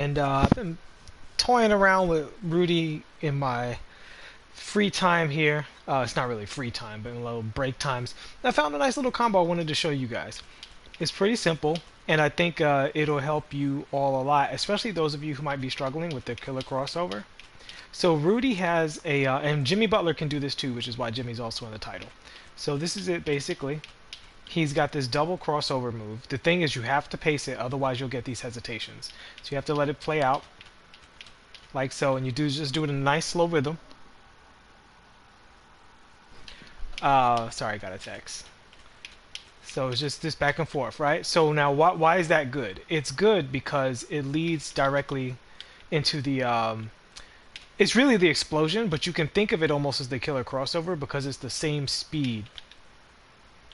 And I've been toying around with Rudy in my free time here. It's not really free time, but in little break times. I found a nice little combo I wanted to show you guys. It's pretty simple, and I think it'll help you all a lot, especially those of you who might be struggling with the killer crossover. So Rudy has and Jimmy Butler can do this too, which is why Jimmy's also in the title. So this is it basically. He's got this double crossover move. The thing is you have to pace it, otherwise you'll get these hesitations. So you have to let it play out like so, and you just do it in a nice slow rhythm. Sorry, I got a text. So it's just this back and forth, right? So now, why is that good? It's good because it leads directly into the. It's really the explosion, but you can think of it almost as the killer crossover because it's the same speed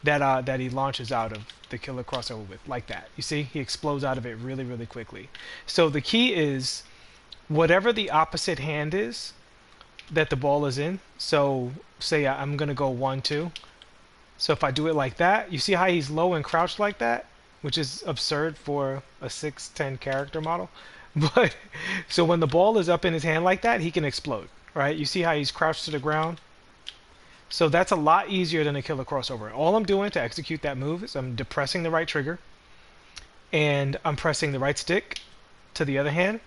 that he launches out of the killer crossover with, like that. You see, he explodes out of it really, really quickly. So the key is whatever the opposite hand is that the ball is in. So say I'm gonna go 1-2. So if I do it like that, you see how he's low and crouched like that, which is absurd for a 6'10" character model. But so when the ball is up in his hand like that, he can explode, right? You see how he's crouched to the ground. So that's a lot easier than a killer crossover. All I'm doing to execute that move is I'm depressing the right trigger and I'm pressing the right stick to the other hand.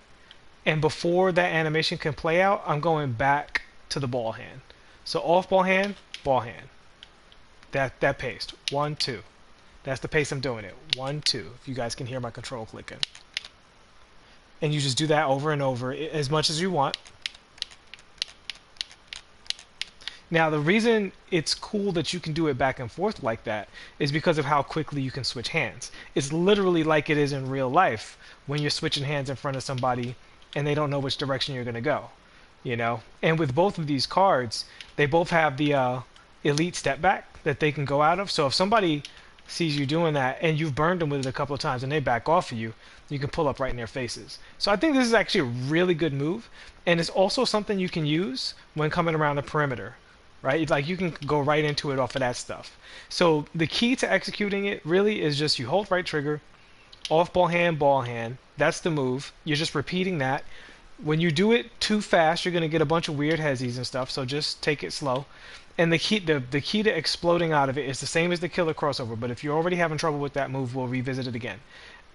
And before that animation can play out, I'm going back to the ball hand. So off ball hand, ball hand. That paced. 1-2. That's the pace I'm doing it. 1-2. If you guys can hear my control clicking. And you just do that over and over as much as you want. Now the reason it's cool that you can do it back and forth like that is because of how quickly you can switch hands. It's literally like it is in real life when you're switching hands in front of somebody and they don't know which direction you're going to go, you know? And with both of these cards, they both have the elite step back that they can go out of. So if somebody sees you doing that and you've burned them with it a couple of times and they back off of you, you can pull up right in their faces. So I think this is actually a really good move, and it's also something you can use when coming around the perimeter, right? Like you can go right into it off of that stuff. So the key to executing it really is just you hold right trigger, off ball hand. That's the move. You're just repeating that. When you do it too fast, you're going to get a bunch of weird hezzies and stuff, so just take it slow. And the key to exploding out of it is the same as the killer crossover, but if you're already having trouble with that move, we'll revisit it again.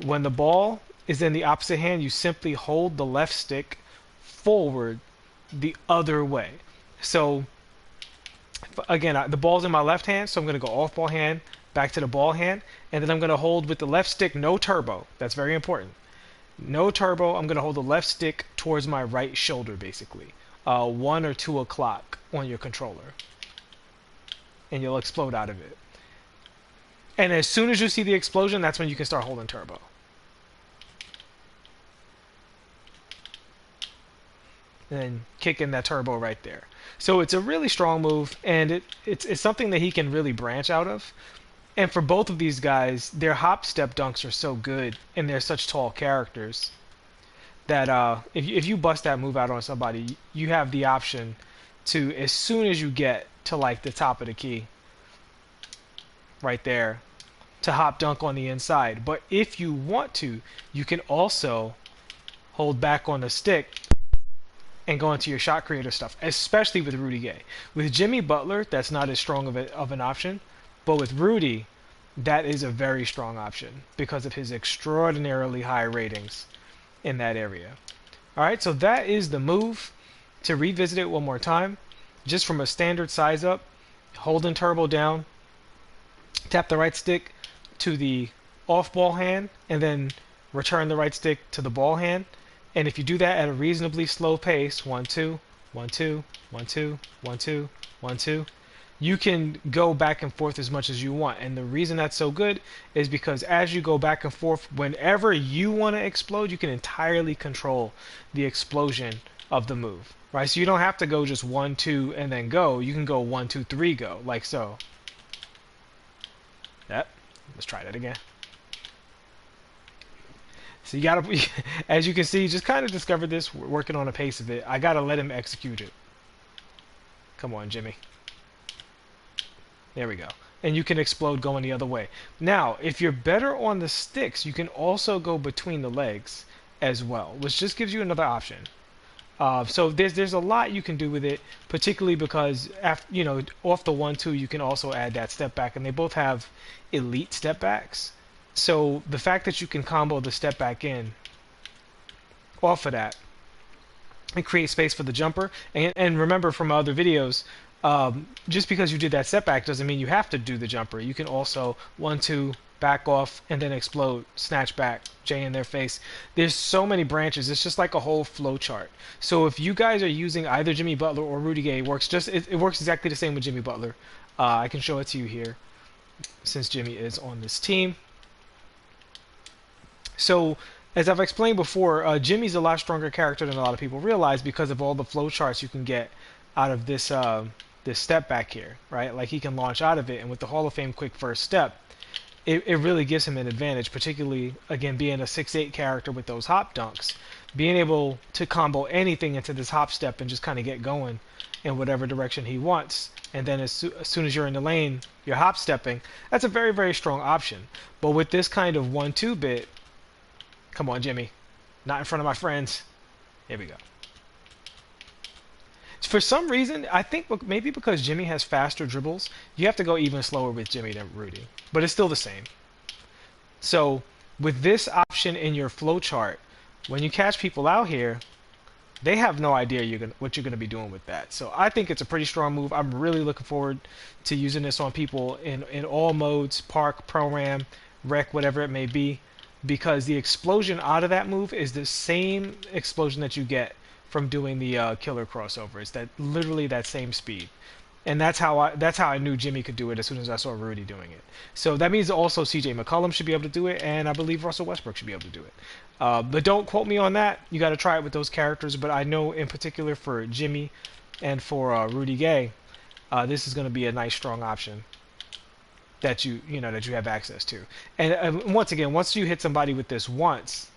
When the ball is in the opposite hand, you simply hold the left stick forward the other way. So again, the ball's in my left hand, so I'm going to go off ball hand, back to the ball hand, and then I'm going to hold with the left stick, no turbo. That's very important. No turbo. I'm going to hold the left stick towards my right shoulder, basically. 1 or 2 o'clock on your controller. And you'll explode out of it. And as soon as you see the explosion, that's when you can start holding turbo. And then kick in that turbo right there. So it's a really strong move, and it's something that he can really branch out of. And for both of these guys, their hop step dunks are so good, and they're such tall characters that if you bust that move out on somebody, you have the option to, as soon as you get to like the top of the key, right there, to hop dunk on the inside. But if you want to, you can also hold back on the stick and go into your shot creator stuff, especially with Rudy Gay. With Jimmy Butler, that's not as strong of an option, but with Rudy, that is a very strong option because of his extraordinarily high ratings in that area. Alright, so that is the move. To revisit it one more time, just from a standard size up, holding turbo down, tap the right stick to the off ball hand, and then return the right stick to the ball hand. And if you do that at a reasonably slow pace, 1-2, 1-2, 1-2, 1-2, 1-2, you can go back and forth as much as you want. And the reason that's so good is because as you go back and forth, whenever you want to explode, you can entirely control the explosion of the move, right? So you don't have to go just 1-2 and then go. You can go 1-2-3 go, like so. Yep. Let's try that again. So you gotta, as you can see, just kind of discovered this, working on a pace of it. I gotta let him execute it. Come on, Jimmy. There we go. And you can explode going the other way. Now, if you're better on the sticks, you can also go between the legs as well, which just gives you another option. So there's a lot you can do with it, particularly because after, off the 1-2 you can also add that step back, and they both have elite step backs. So the fact that you can combo the step back in off of that and create space for the jumper, and remember from other videos, just because you did that step back doesn't mean you have to do the jumper. You can also 1-2 back off and then explode, snatch back, J in their face. There's so many branches. It's just like a whole flow chart. So if you guys are using either Jimmy Butler or Rudy Gay, it works exactly the same with Jimmy Butler. I can show it to you here since Jimmy is on this team. So as I've explained before, Jimmy's a lot stronger character than a lot of people realize because of all the flow charts you can get out of this step back here, right? Like he can launch out of it, and with the Hall of Fame quick first step, it really gives him an advantage, particularly, again, being a 6'8 character with those hop dunks. Being able to combo anything into this hop step and just kind of get going in whatever direction he wants. And then as soon as you're in the lane, you're hop stepping. That's a very, very strong option. But with this kind of 1-2 bit, come on, Jimmy. Not in front of my friends. Here we go. For some reason, I think maybe because Jimmy has faster dribbles, you have to go even slower with Jimmy than Rudy. But it's still the same. So with this option in your flow chart, when you catch people out here, they have no idea what you're gonna be doing with that. So I think it's a pretty strong move. I'm really looking forward to using this on people in all modes, park, pro-ram, rec, whatever it may be, because the explosion out of that move is the same explosion that you get from doing the killer crossover. It's literally that same speed. And that's how I knew Jimmy could do it as soon as I saw Rudy doing it. So that means also CJ McCollum should be able to do it, and I believe Russell Westbrook should be able to do it. But don't quote me on that. You got to try it with those characters. But I know in particular for Jimmy and for Rudy Gay, this is going to be a nice strong option that you have access to. And once again, once you hit somebody with this once,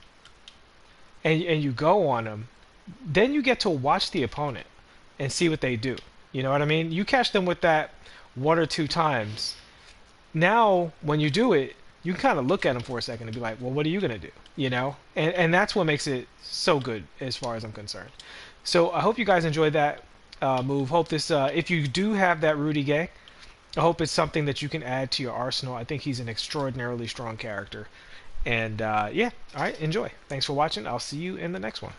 and you go on them, then you get to watch the opponent and see what they do. You know what I mean? You catch them with that 1 or 2 times. Now, when you do it, you can kind of look at them for a second and be like, well, what are you going to do? You know? And that's what makes it so good as far as I'm concerned. So I hope you guys enjoyed that move. Hope this, if you do have that Rudy Gay, I hope it's something that you can add to your arsenal. I think he's an extraordinarily strong character. And yeah, all right, enjoy. Thanks for watching. I'll see you in the next one.